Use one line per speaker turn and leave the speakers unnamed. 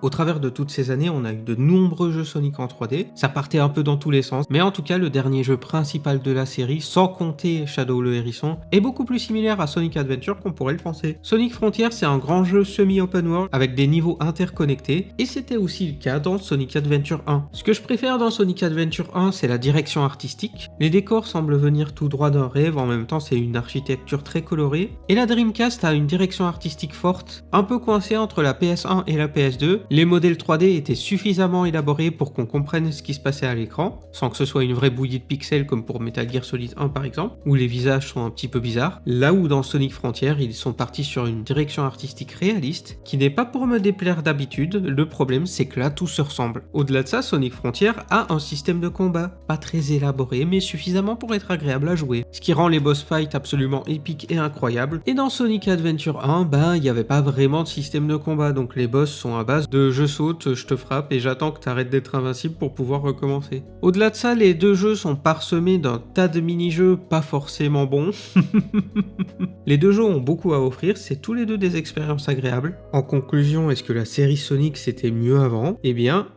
Au travers de toutes ces années, on a eu de nombreux jeux Sonic en 3D, ça partait un peu dans tous les sens, mais en tout cas le dernier jeu principal de la série, sans compter Shadow le Hérisson, est beaucoup plus similaire à Sonic Adventure qu'on pourrait le penser. Sonic Frontier, c'est un grand jeu semi-open world avec des niveaux interconnectés, et c'était aussi le cas dans Sonic Adventure 1. Ce que je préfère dans Sonic Adventure 1, c'est la direction artistique. Les décors semblent venir tout droit d'un rêve, en même temps c'est une architecture très colorée, et la Dreamcast a une direction artistique forte, un peu coincée entre la PS1 et la PS2. Les modèles 3D étaient suffisamment élaborés pour qu'on comprenne ce qui se passait à l'écran, sans que ce soit une vraie bouillie de pixels comme pour Metal Gear Solid 1 par exemple, où les visages sont un petit peu bizarres, là où dans Sonic Frontier, ils sont partis sur une direction artistique réaliste, qui n'est pas pour me déplaire d'habitude, le problème c'est que là tout se ressemble. Au-delà de ça, Sonic Frontier a un système de combat, pas très élaboré, mais suffisamment pour être agréable à jouer, ce qui rend les boss fights absolument épiques et incroyables, et dans Sonic Adventure 1, il n'y avait pas vraiment de système de combat, donc les boss sont à base de je saute, je te frappe et j'attends que t'arrêtes d'être invincible pour pouvoir recommencer. Au-delà de ça, les deux jeux sont parsemés d'un tas de mini-jeux pas forcément bons. Les deux jeux ont beaucoup à offrir, c'est tous les deux des expériences agréables. En conclusion, est-ce que la série Sonic c'était mieux avant ? Eh bien,